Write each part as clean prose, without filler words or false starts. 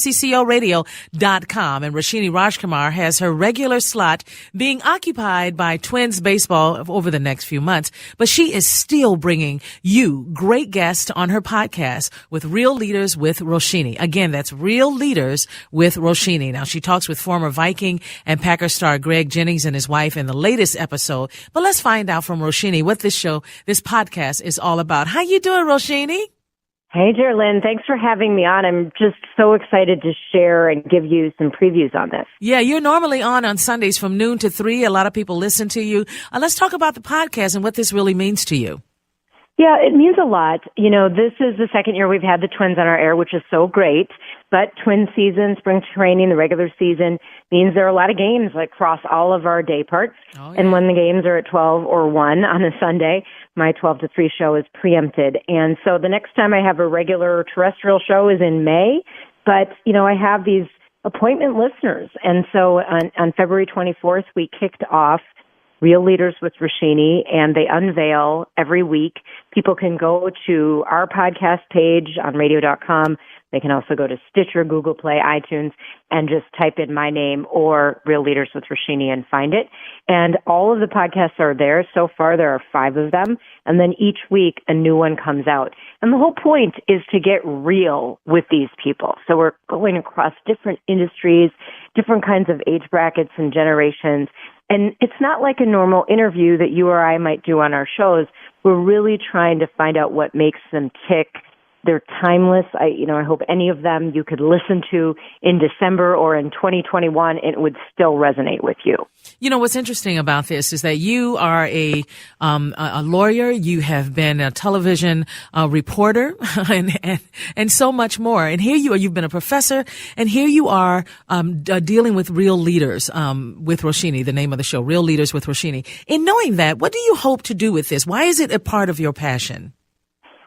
WCCO Radio.com. And Roshini Rajkumar has her regular slot being occupied by Twins baseball over the next few months. But she is still bringing you great guests on her podcast with Real Leaders with Roshini. Again, that's Real Leaders with Roshini. Now, she talks with former Viking and Packer star Greg Jennings and his wife in the latest episode. But let's find out from Roshini what this podcast is all about. How you doing, Roshini? Hey, Jearlyn. Thanks for having me on. I'm just so excited to share and give you some previews on this. Yeah, you're normally on Sundays from noon to 3. A lot of people listen to you. Let's talk about the podcast and what this really means to you. Yeah, it means a lot. You know, this is the second year we've had the Twins on our air, which is so great. But Twin season, spring training, the regular season means there are a lot of games across all of our day parts. Oh, yeah. And when the games are at 12 or 1 on a Sunday, my 12 to 3 show is preempted. And so the next time I have a regular terrestrial show is in May. But, you know, I have these appointment listeners. And so on February 24th, we kicked off Real Leaders with Roshini, and they unveil every week. People can go to our podcast page on radio.com. They can also go to Stitcher, Google Play, iTunes, and just type in my name or Real Leaders with Roshini and find it. And all of the podcasts are there. So far, there are 5 of them. And then each week, a new one comes out. And the whole point is to get real with these people. So we're going across different industries, different kinds of age brackets and generations. And it's not like a normal interview that you or I might do on our shows. We're really trying to find out what makes them tick. They're timeless. I hope any of them you could listen to in December or in 2021, and it would still resonate with you. You know, what's interesting about this is that you are a lawyer. You have been a television reporter and so much more. And here you are. You've been a professor, and here you are dealing with Real Leaders with Roshini, the name of the show, Real Leaders with Roshini. In knowing that, what do you hope to do with this? Why is it a part of your passion?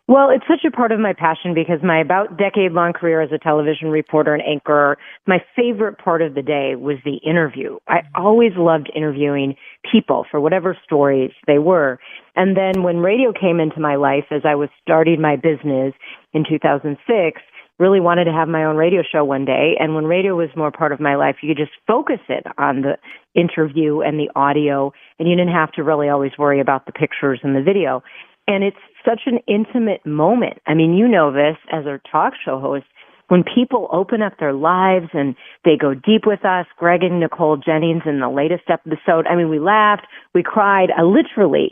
Well, it's such a part of my passion because my about decade-long career as a television reporter and anchor, my favorite part of the day was the interview. I always loved interviewing people for whatever stories they were. And then when radio came into my life as I was starting my business in 2006, really wanted to have my own radio show one day. And when radio was more part of my life, you could just focus it on the interview and the audio, and you didn't have to really always worry about the pictures and the video. And it's such an intimate moment. I mean, you know this as a talk show host. When people open up their lives and they go deep with us, Greg and Nicole Jennings in the latest episode, I mean, we laughed, we cried, literally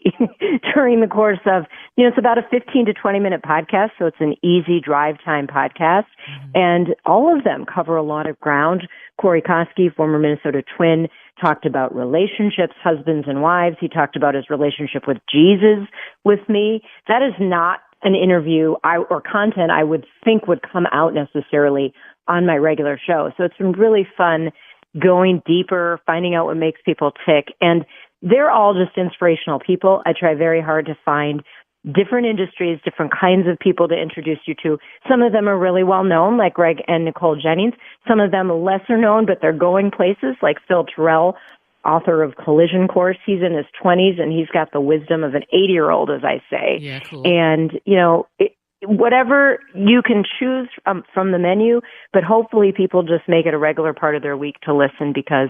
during the course of, it's about a 15 to 20 minute podcast, so it's an easy drive time podcast. Mm-hmm. And all of them cover a lot of ground. Corey Koski, former Minnesota Twin, talked about relationships, husbands and wives. He talked about his relationship with Jesus with me. That is not an interview or content I would think would come out necessarily on my regular show. So it's been really fun going deeper, finding out what makes people tick. And they're all just inspirational people. I try very hard to find different industries, different kinds of people to introduce you to. Some of them are really well known, like Greg and Nicole Jennings. Some of them are lesser known, but they're going places, like Phil Terrell, author of Collision Course. He's in his 20s, and he's got the wisdom of an 80-year-old, as I say. Yeah, cool. And, whatever you can choose from the menu, but hopefully people just make it a regular part of their week to listen because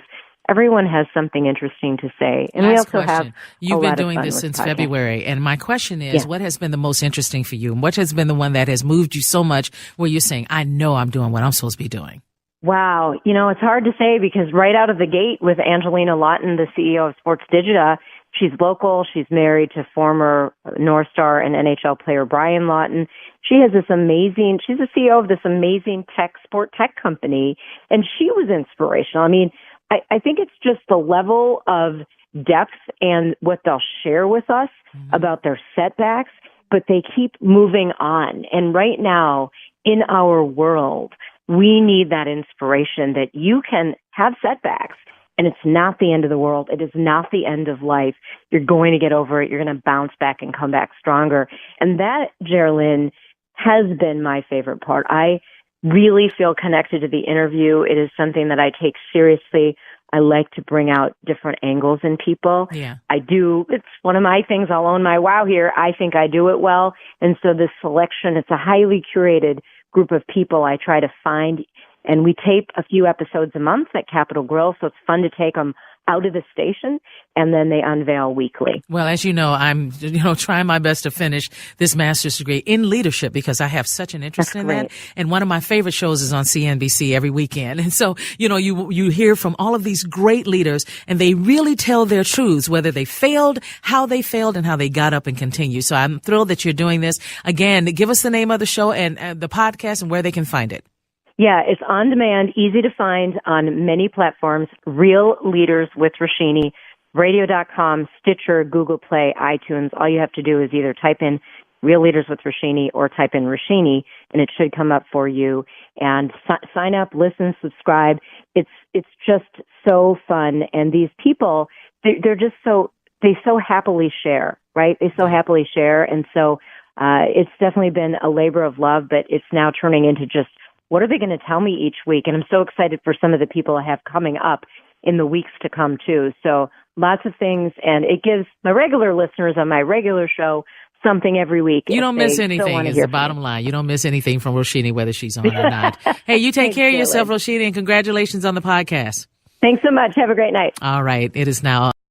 everyone has something interesting to say. And we also have You've been doing this since February. And my question is, what has been the most interesting for you? And what has been the one that has moved you so much where you're saying, I know I'm doing what I'm supposed to be doing? Wow. It's hard to say because right out of the gate with Angelina Lawton, the CEO of Sports Digita, she's local. She's married to former North Star and NHL player Brian Lawton. She's the CEO of this amazing sport tech company, and she was inspirational. I mean, I think it's just the level of depth and what they'll share with us about their setbacks, but they keep moving on. And right now in our world, we need that inspiration that you can have setbacks and it's not the end of the world. It is not the end of life. You're going to get over it. You're going to bounce back and come back stronger. And that, Jearlyn, has been my favorite part. I really feel connected to the interview. It is something that I take seriously. I like to bring out different angles in people. Yeah. I do. It's one of my things. I'll own my wow here. I think I do it well. And so this selection, it's a highly curated group of people I try to find And we tape a few episodes a month at Capitol Grill, so it's fun to take them out of the station, and then they unveil weekly. Well, as you know, I'm trying my best to finish this master's degree in leadership because I have such an interest in that. And one of my favorite shows is on CNBC every weekend. And so, you hear from all of these great leaders, and they really tell their truths, whether they failed, how they failed, and how they got up and continue. So I'm thrilled that you're doing this. Again, give us the name of the show and the podcast and where they can find it. Yeah, it's on demand, easy to find on many platforms. Real Leaders with Roshini, radio.com, Stitcher, Google Play, iTunes. All you have to do is either type in Real Leaders with Roshini or type in Roshini, and it should come up for you. And sign up, listen, subscribe. It's just so fun. And these people, they're just they so happily share, right? They so happily share. And so it's definitely been a labor of love, but it's now turning into just, what are they going to tell me each week? And I'm so excited for some of the people I have coming up in the weeks to come, too. So lots of things, and it gives my regular listeners on my regular show something every week. You don't miss anything is the bottom line. You don't miss anything from Roshini, whether she's on or not. Hey, you take care of yourself, Roshini, and congratulations on the podcast. Thanks so much. Have a great night. All right. It is now